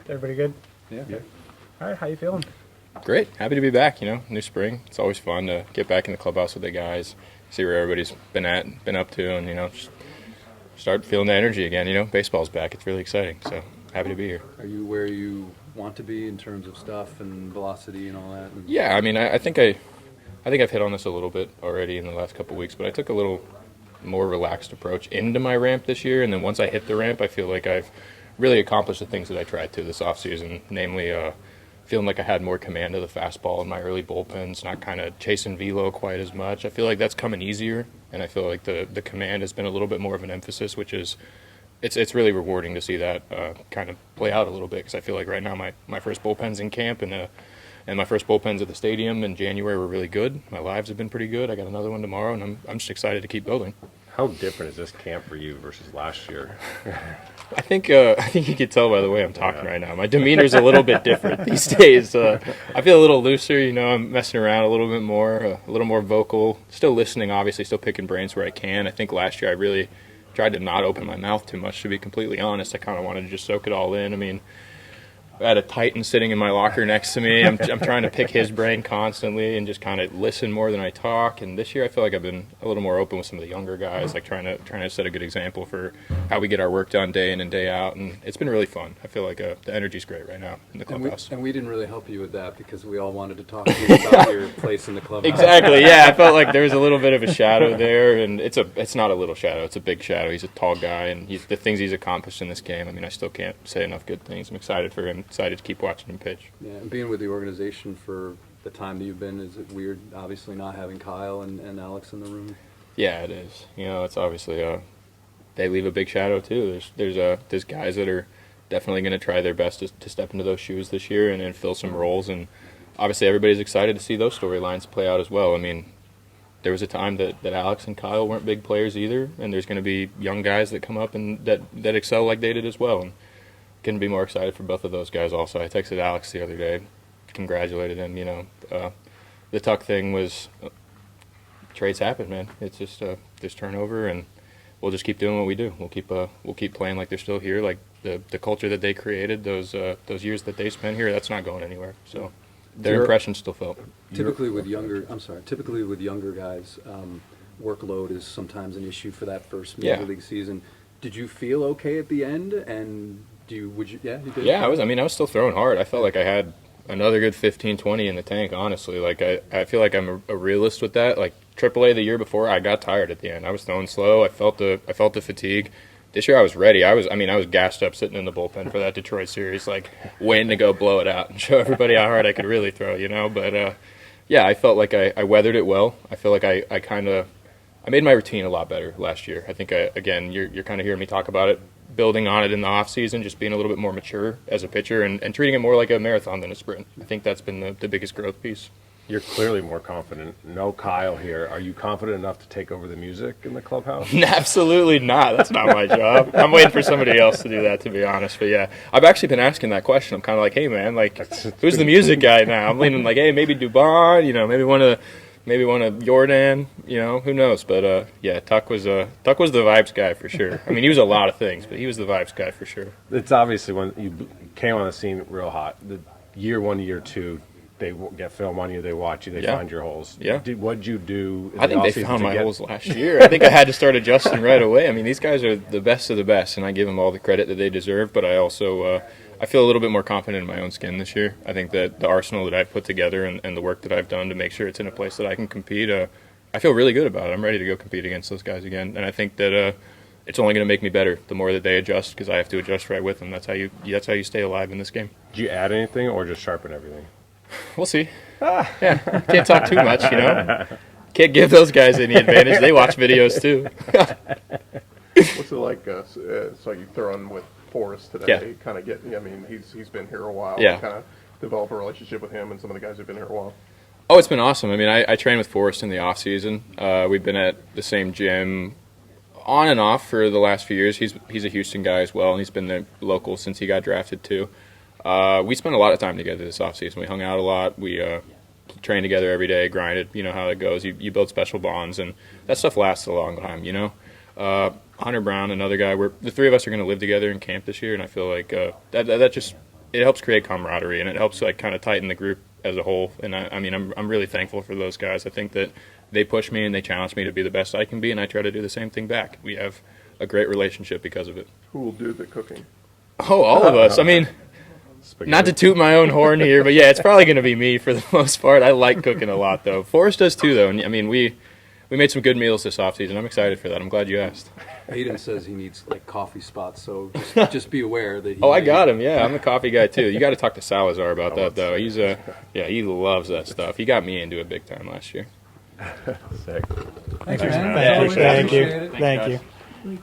Everybody good? Yeah. All right, how you feeling? Great. Happy to be back, new spring. It's always fun to get back in the clubhouse with the guys, see where everybody's been up to, and, just start feeling the energy again. Baseball's back. It's really exciting, so happy to be here. Are you where you want to be in terms of stuff and velocity and all that? Yeah, I think I've hit on this a little bit already in the last couple of weeks, but I took a little more relaxed approach into my ramp this year, and then once I hit the ramp, I feel like I've really accomplished the things that I tried to this offseason, namely feeling like I had more command of the fastball in my early bullpens, not kind of chasing velo quite as much. I feel like that's coming easier, and I feel like the command has been a little bit more of an emphasis, which is it's really rewarding to see that kind of play out a little bit, because I feel like right now my first bullpens in camp and my first bullpens at the stadium in January were really good. My lives have been pretty good. I got another one tomorrow, and I'm just excited to keep building. How different is this camp for you versus last year? I think you can tell by the way I'm talking right now. My demeanor's a little bit different these days. I feel a little looser. I'm messing around a little bit more, a little more vocal. Still listening, obviously, still picking brains where I can. I think last year I really tried to not open my mouth too much, to be completely honest. I kind of wanted to just soak it all in. I had a Titan sitting in my locker next to me. I'm trying to pick his brain constantly and just kind of listen more than I talk. And this year I feel like I've been a little more open with some of the younger guys, like trying to set a good example for how we get our work done day in and day out. And it's been really fun. I feel like the energy's great right now in the clubhouse. And we didn't really help you with that because we all wanted to talk to you about your place in the clubhouse. Exactly, yeah. I felt like there was a little bit of a shadow there, and it's not a little shadow. It's a big shadow. He's a tall guy, and the things he's accomplished in this game, I still can't say enough good things. I'm excited for him, excited to keep watching him pitch. Yeah, and being with the organization for the time that you've been, is it weird, obviously, not having Kyle and Alex in the room? Yeah, it is. It's obviously they leave a big shadow too. There's guys that are definitely going to try their best to step into those shoes this year and fill some roles, and obviously everybody's excited to see those storylines play out as well. There was a time that Alex and Kyle weren't big players either, and there's going to be young guys that come up and that excel like they did as well. And couldn't be more excited for both of those guys also. I texted Alex the other day, congratulated him. The Tuck thing was trades happen, man. It's just there's turnover, and we'll just keep doing what we do. We'll keep playing like they're still here, like the culture that they created, those years that they spent here, that's not going anywhere. So their impression's still felt. Typically with younger guys, workload is sometimes an issue for that first major league season. Did you feel okay at the end? And you did? Yeah, I was still throwing hard. I felt like I had another good 15, 20 in the tank, honestly. Like I feel like I'm a realist with that. Like AAA the year before, I got tired at the end. I was throwing slow. I felt the fatigue. This year I was ready. I was gassed up sitting in the bullpen for that Detroit series, like waiting to go blow it out and show everybody how hard I could really throw, But yeah, I felt like I weathered it well. I feel like I made my routine a lot better last year. I think again, you're kind of hearing me talk about it, building on it in the off season, just being a little bit more mature as a pitcher and treating it more like a marathon than a sprint. I think that's been the biggest growth piece. You're clearly more confident. No Kyle here. Are you confident enough to take over the music in the clubhouse? Absolutely not. That's not my job. I'm waiting for somebody else to do that, to be honest. But yeah, I've actually been asking that question. I'm kind of like, hey man, like who's the music guy now? I'm leaning like, hey, maybe Dubon, maybe one of Jordan, who knows? But yeah, Tuck was the vibes guy for sure. He was a lot of things, but he was the vibes guy for sure. It's obviously when you came on the scene real hot. The year one, year two, they get film on you, they watch you, they find your holes. Yeah. What'd you do? I think they found my holes last year. I think I had to start adjusting right away. These guys are the best of the best, and I give them all the credit that they deserve. But I also I feel a little bit more confident in my own skin this year. I think that the arsenal that I've put together and the work that I've done to make sure it's in a place that I can compete, I feel really good about it. I'm ready to go compete against those guys again. And I think that it's only going to make me better the more that they adjust, because I have to adjust right with them. That's how you stay alive in this game. Did you add anything or just sharpen everything? We'll see. Yeah, can't talk too much, Can't give those guys any advantage. They watch videos too. What's it like? So you throwing with Forrest today? Yeah. Kind of get. He's been here a while. Yeah. Kind of develop a relationship with him and some of the guys who've been here a while. Oh, it's been awesome. I train with Forrest in the off season. We've been at the same gym on and off for the last few years. He's a Houston guy as well, and he's been the local since he got drafted too. We spent a lot of time together this offseason. We hung out a lot. We trained together every day, grinded. You know how it goes. You build special bonds, and that stuff lasts a long time, Hunter Brown, another guy. The three of us are going to live together in camp this year, and I feel like that just it helps create camaraderie, and it helps like kind of tighten the group as a whole. And I mean, I'm really thankful for those guys. I think that they push me and they challenge me to be the best I can be, and I try to do the same thing back. We have a great relationship because of it. Who will do the cooking? Oh, all of us. I mean, Spaghetti. not to toot my own horn here, but yeah, it's probably going to be me for the most part. I like cooking a lot, though. Forrest does too, though. And I mean, we made some good meals this offseason. I'm excited for that. I'm glad you asked. Hayden says he needs like coffee spots, so just be aware that. I got him. Yeah, I'm a coffee guy too. You got to talk to Salazar about that, though. He's he loves that stuff. He got me into it big time last year. Sick. Thanks, man. man. Thank you. Thanks, Thank guys. you.